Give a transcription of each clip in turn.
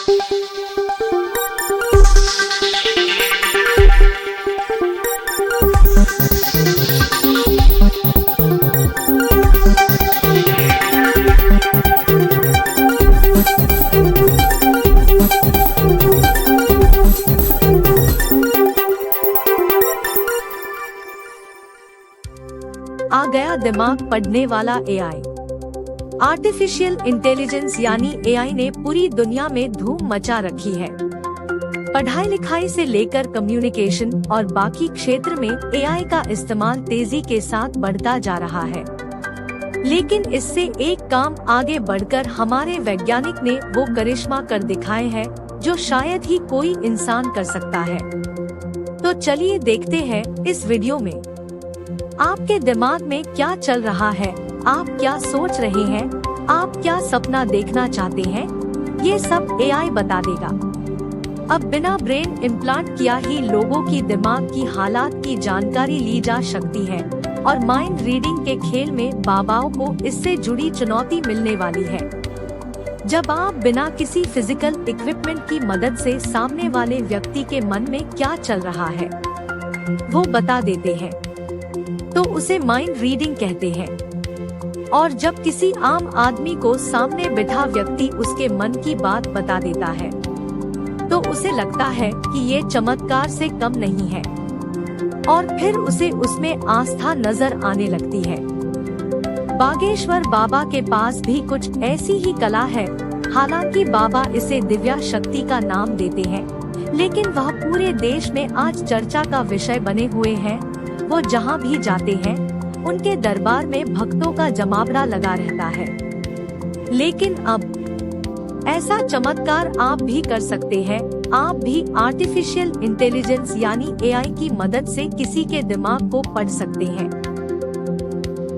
आ गया दिमाग पढ़ने वाला एआई। आर्टिफिशियल इंटेलिजेंस यानी एआई ने पूरी दुनिया में धूम मचा रखी है। पढ़ाई लिखाई से लेकर कम्युनिकेशन और बाकी क्षेत्र में एआई का इस्तेमाल तेजी के साथ बढ़ता जा रहा है। लेकिन इससे एक काम आगे बढ़कर हमारे वैज्ञानिक ने वो करिश्मा कर दिखाए हैं जो शायद ही कोई इंसान कर सकता है। तो चलिए देखते हैं इस वीडियो में आपके दिमाग में क्या चल रहा है, आप क्या सोच रहे हैं, आप क्या सपना देखना चाहते हैं, ये सब एआई बता देगा। अब बिना ब्रेन इम्प्लांट किया ही लोगों की दिमाग की हालात की जानकारी ली जा सकती है और माइंड रीडिंग के खेल में बाबाओं को इससे जुड़ी चुनौती मिलने वाली है। जब आप बिना किसी फिजिकल इक्विपमेंट की मदद से सामने वाले व्यक्ति के मन में क्या चल रहा है वो बता देते हैं तो उसे माइंड रीडिंग कहते हैं। और जब किसी आम आदमी को सामने बैठा व्यक्ति उसके मन की बात बता देता है तो उसे लगता है कि ये चमत्कार से कम नहीं है और फिर उसे उसमें आस्था नजर आने लगती है। बागेश्वर बाबा के पास भी कुछ ऐसी ही कला है। हालांकि बाबा इसे दिव्या शक्ति का नाम देते हैं, लेकिन वह पूरे देश में आज चर्चा का विषय बने हुए हैं। वो जहाँ भी जाते हैं उनके दरबार में भक्तों का जमावड़ा लगा रहता है। लेकिन अब ऐसा चमत्कार आप भी कर सकते हैं। आप भी आर्टिफिशियल इंटेलिजेंस यानी एआई की मदद से किसी के दिमाग को पढ़ सकते हैं।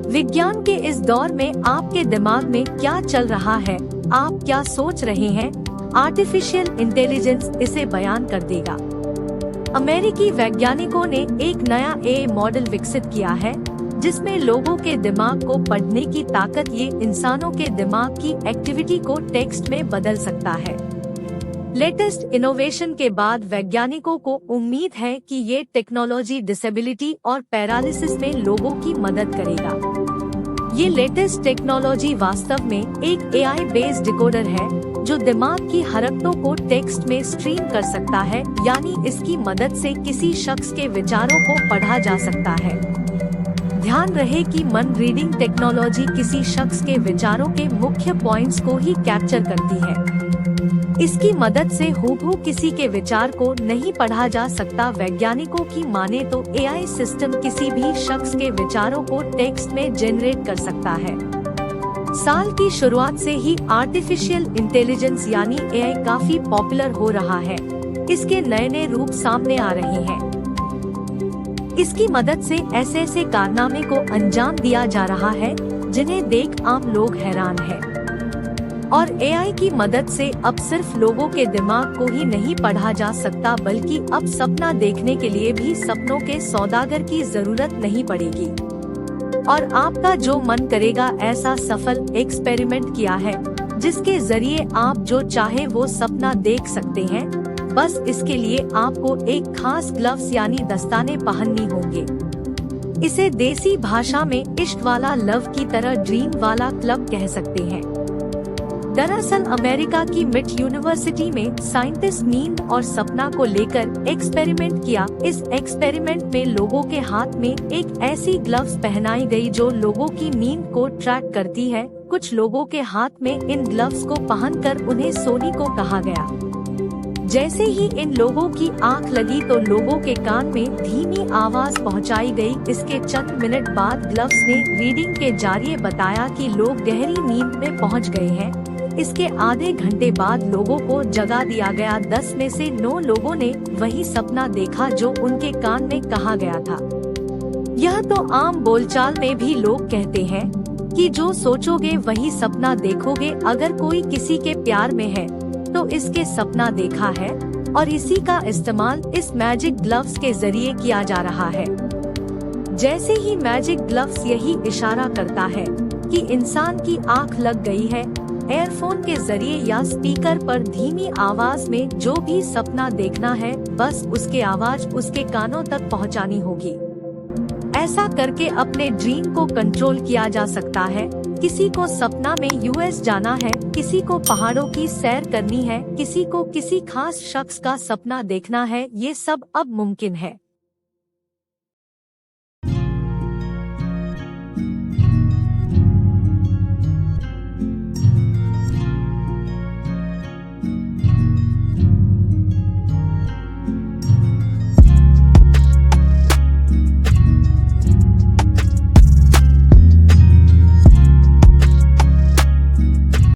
विज्ञान के इस दौर में आपके दिमाग में क्या चल रहा है, आप क्या सोच रहे हैं, आर्टिफिशियल इंटेलिजेंस इसे बयान कर देगा। अमेरिकी वैज्ञानिकों ने एक नया एआई मॉडल विकसित किया है जिसमें लोगों के दिमाग को पढ़ने की ताकत ये इंसानों के दिमाग की एक्टिविटी को टेक्स्ट में बदल सकता है। लेटेस्ट इनोवेशन के बाद वैज्ञानिकों को उम्मीद है कि ये टेक्नोलॉजी डिसेबिलिटी और पैरालिसिस में लोगों की मदद करेगा। ये लेटेस्ट टेक्नोलॉजी वास्तव में एक एआई बेस्ड डिकोडर है जो दिमाग की हरकतों को टेक्स्ट में स्ट्रीम कर सकता है, यानी इसकी मदद से किसी शख्स के विचारों को पढ़ा जा सकता है। ध्यान रहे कि मन रीडिंग टेक्नोलॉजी किसी शख्स के विचारों के मुख्य पॉइंट्स को ही कैप्चर करती है। इसकी मदद से हूबहू किसी के विचार को नहीं पढ़ा जा सकता। वैज्ञानिकों की माने तो एआई सिस्टम किसी भी शख्स के विचारों को टेक्स्ट में जनरेट कर सकता है। साल की शुरुआत से ही आर्टिफिशियल इंटेलिजेंस यानी एआई काफी पॉपुलर हो रहा है। इसके नए रूप सामने आ रहे हैं। इसकी मदद से ऐसे कारनामे को अंजाम दिया जा रहा है जिन्हें देख आम लोग हैरान हैं। और एआई की मदद से अब सिर्फ लोगों के दिमाग को ही नहीं पढ़ा जा सकता, बल्कि अब सपना देखने के लिए भी सपनों के सौदागर की जरूरत नहीं पड़ेगी। और आपका जो मन करेगा ऐसा सफल एक्सपेरिमेंट किया है जिसके जरिए आप जो चाहे वो सपना देख सकते हैं। बस इसके लिए आपको एक खास ग्लव्स यानी दस्ताने पहननी होंगे। इसे देसी भाषा में इश्क वाला लव की तरह ड्रीम वाला क्लब कह सकते हैं। दरअसल अमेरिका की मिट यूनिवर्सिटी में साइंटिस्ट नींद और सपना को लेकर एक्सपेरिमेंट किया। इस एक्सपेरिमेंट में लोगों के हाथ में एक ऐसी ग्लव्स पहनाई गई जो लोगों की नींद को ट्रैक करती है। कुछ लोगों के हाथ में इन ग्लव्स को पहनकर उन्हें सोने को कहा गया। जैसे ही इन लोगों की आंख लगी तो लोगों के कान में धीमी आवाज पहुंचाई गई। इसके चंद मिनट बाद ग्लव्स ने रीडिंग के जरिए बताया कि लोग गहरी नींद में पहुंच गए हैं। इसके आधे घंटे बाद लोगों को जगा दिया गया। 10 में से 9 लोगों ने वही सपना देखा जो उनके कान में कहा गया था। यह तो आम बोलचाल में भी लोग कहते हैं कि जो सोचोगे वही सपना देखोगे। अगर कोई किसी के प्यार में है तो इसके सपना देखा है और इसी का इस्तेमाल इस मैजिक ग्लव्स के जरिए किया जा रहा है। जैसे ही मैजिक ग्लव्स यही इशारा करता है कि इंसान की आंख लग गई है, एयरफोन के जरिए या स्पीकर पर धीमी आवाज में जो भी सपना देखना है, बस उसके आवाज उसके कानों तक पहुंचानी होगी। ऐसा करके अपने ड्रीम को कंट्रोल किया जा सकता है। किसी को सपना में यूएस जाना है, किसी को पहाड़ों की सैर करनी है, किसी को किसी खास शख्स का सपना देखना है, ये सब अब मुमकिन है।